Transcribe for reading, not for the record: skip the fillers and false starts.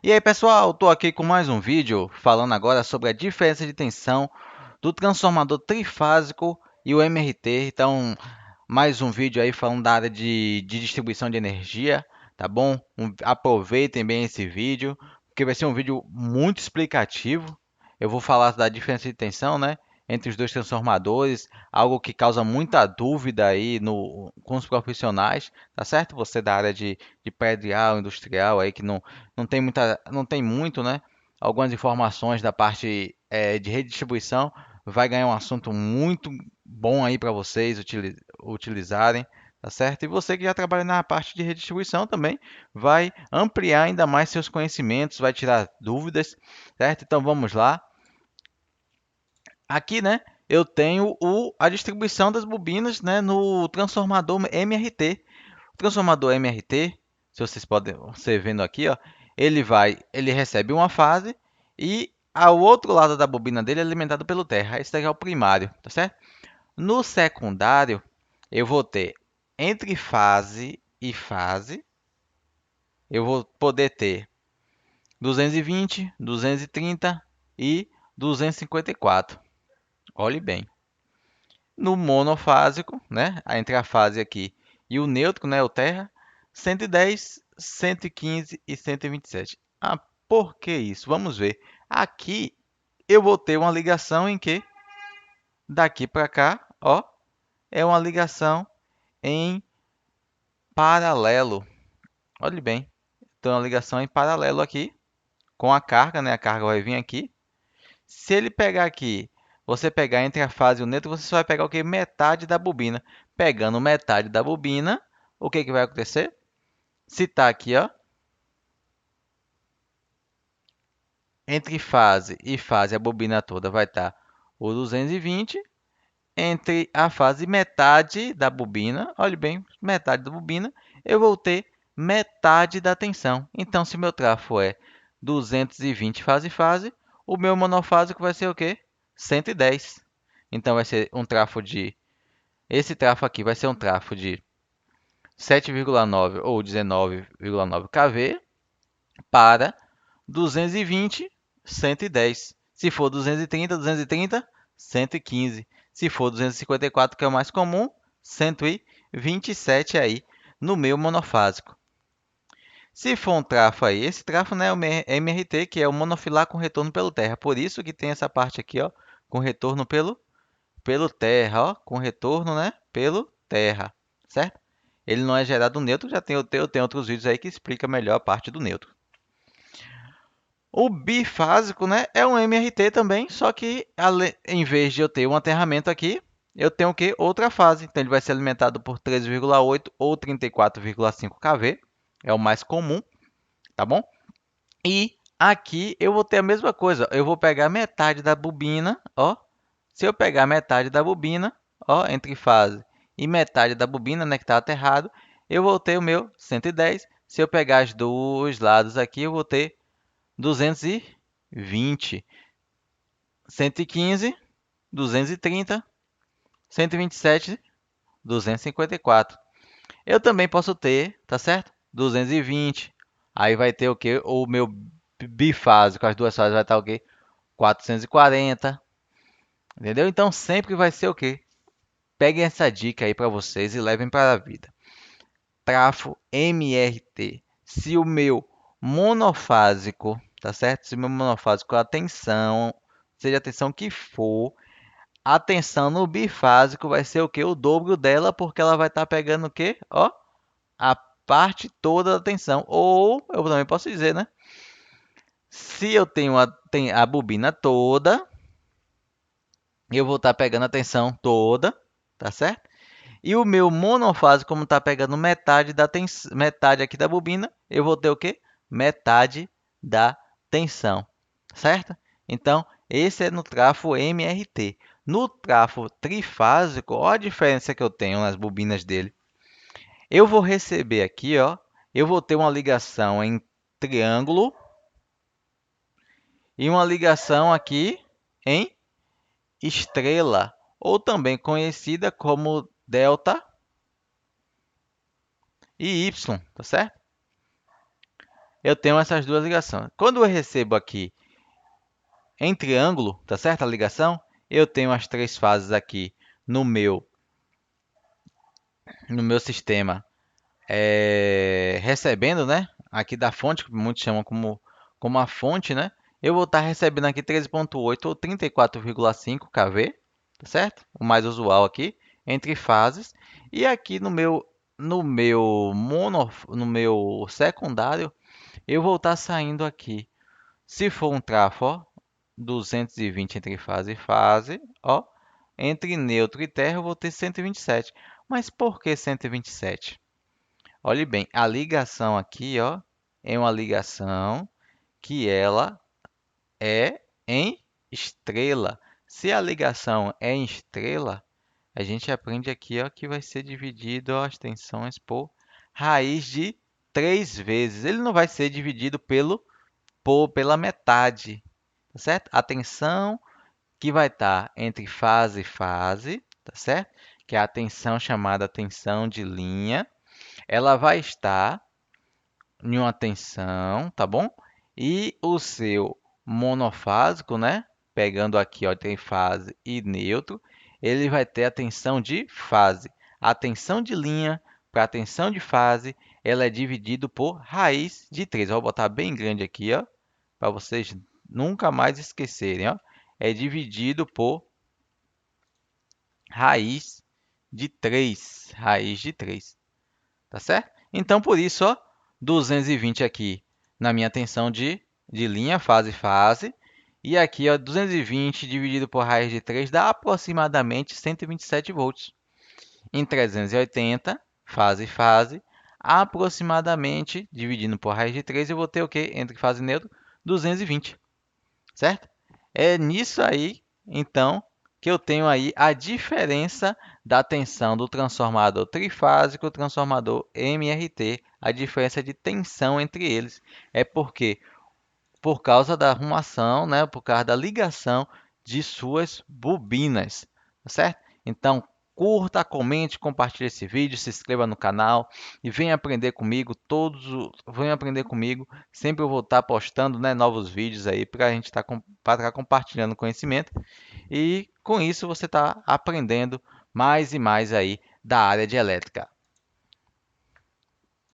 E aí, pessoal, estou aqui com mais um vídeo falando agora sobre a diferença de tensão do transformador trifásico e o MRT. Então, mais um vídeo aí falando da área de distribuição de energia, tá bom? Aproveitem bem esse vídeo, porque vai ser um vídeo muito explicativo. Eu vou falar da diferença de tensão, né, entre os dois transformadores, algo que causa muita dúvida aí com os profissionais, tá certo? Você da área de predial, industrial aí que não tem muito, né? Algumas informações da parte de redistribuição vai ganhar um assunto muito bom aí para vocês utilizarem, tá certo? E você que já trabalha na parte de redistribuição também vai ampliar ainda mais seus conhecimentos, vai tirar dúvidas, certo? Então vamos lá. Aqui, né, eu tenho a distribuição das bobinas, né, no transformador MRT. O transformador MRT, se vocês podem ser vendo aqui, ó, ele recebe uma fase e ao outro lado da bobina dele é alimentado pelo terra. Esse daqui é o primário, tá certo? No secundário, eu vou ter entre fase e fase, eu vou poder ter 220, 230 e 254. Olhe bem. No monofásico, né, entre a fase aqui e o neutro, né, o terra, 110, 115 e 127. Ah, por que isso? Vamos ver. Aqui eu vou ter uma ligação em que daqui para cá, ó, é uma ligação em paralelo. Olhe bem, tem uma ligação em paralelo aqui com a carga, né? A carga vai vir aqui. Se ele pegar aqui, você pegar entre a fase e o neutro, você só vai pegar o que? Metade da bobina. Pegando metade da bobina, o que que vai acontecer? Se está aqui, ó, entre fase e fase, a bobina toda vai estar o 220. Entre a fase e metade da bobina, olhe bem, metade da bobina, eu vou ter metade da tensão. Então, se meu trafo é 220 fase-fase, o meu monofásico vai ser o quê? 110. Então, vai ser um trafo de... Esse trafo aqui vai ser um trafo de 7,9 ou 19,9 kV para 220, 110. Se for 230, 230, 115. Se for 254, que é o mais comum, 127 aí no meu monofásico. Se for um trafo aí, esse trafo, né, é o MRT, que é o monofilar com retorno pelo terra. Por isso que tem essa parte aqui, ó, com retorno pelo terra, ó, com retorno, né, pelo terra, certo? Ele não é gerado neutro, eu tenho outros vídeos aí que explica melhor a parte do neutro. O bifásico, né, é um MRT também, só que em vez de eu ter um aterramento aqui, eu tenho o quê? Outra fase. Então ele vai ser alimentado por 13,8 ou 34,5 kV, é o mais comum, tá bom? E aqui eu vou ter a mesma coisa, eu vou pegar metade da bobina, ó. Se eu pegar metade da bobina, ó, entre fase e metade da bobina, né, que está aterrado, eu vou ter o meu 110. Se eu pegar os dois lados aqui, eu vou ter 220, 115, 230, 127, 254. Eu também posso ter, tá certo? 220. Aí vai ter o que? O meu bifásico, as duas fases vai estar o quê? 440. Entendeu? Então sempre vai ser o quê? Peguem essa dica aí para vocês e levem para a vida. Trafo MRT. Se o meu monofásico, tá certo? Se o meu monofásico, a tensão, seja a tensão que for, a tensão no bifásico vai ser o que? O dobro dela, porque ela vai estar pegando o quê? Ó, a parte toda da tensão. Ou, eu também posso dizer, né? Se eu tenho a bobina toda, eu vou estar pegando a tensão toda, tá certo? E o meu monofásico, como está pegando metade aqui da bobina, eu vou ter o quê? Metade da tensão, certo? Então, esse é no trafo MRT. No trafo trifásico, olha a diferença que eu tenho nas bobinas dele. Eu vou receber aqui, ó, eu vou ter uma ligação em triângulo e uma ligação aqui em estrela, ou também conhecida como delta e Y, tá certo? eu tenho essas duas ligações. Quando eu recebo aqui em triângulo, tá certo? A ligação, eu tenho as três fases aqui no meu, no meu sistema recebendo, né? Aqui da fonte, que muitos chamam como a fonte, né? Eu vou estar recebendo aqui 13,8 ou 34,5 kV, tá certo? O mais usual aqui, entre fases. E aqui no meu secundário, eu vou estar saindo aqui. Se for um trafo, ó, 220 entre fase e fase, ó. Entre neutro e terra, eu vou ter 127. Mas por que 127? Olhe bem, a ligação aqui, ó, é uma ligação que ela é em estrela. Se a ligação é em estrela, a gente aprende aqui, ó, que vai ser dividido, ó, as tensões por raiz de 3 vezes. Ele não vai ser dividido pela metade, tá certo? A tensão que vai estar entre fase e fase, tá certo? Que é a tensão chamada tensão de linha, ela vai estar em uma tensão, tá bom? E o seu monofásico, né? Pegando aqui, ó, tem fase e neutro, ele vai ter a tensão de fase. A tensão de linha para a tensão de fase, ela é dividido por raiz de 3. Eu vou botar bem grande aqui, ó, para vocês nunca mais esquecerem, ó. É dividido por raiz de 3. Raiz de 3. Tá certo? Então, por isso, ó, 220 aqui na minha tensão de linha, fase, fase. E aqui, ó, 220 dividido por raiz de 3 dá aproximadamente 127 volts. Em 380, fase, fase, aproximadamente, dividindo por raiz de 3, eu vou ter o quê? Entre fase e neutro, 220, certo? É nisso aí, então, que eu tenho aí a diferença da tensão do transformador trifásico e o transformador MRT, a diferença de tensão entre eles. É porque, por causa da arrumação, né, por causa da ligação de suas bobinas, tá certo? Então, curta, comente, compartilhe esse vídeo, se inscreva no canal e venha aprender comigo, venha aprender comigo. Sempre eu vou estar postando, né, novos vídeos aí para a gente estar compartilhando conhecimento e com isso você está aprendendo mais e mais aí da área de elétrica.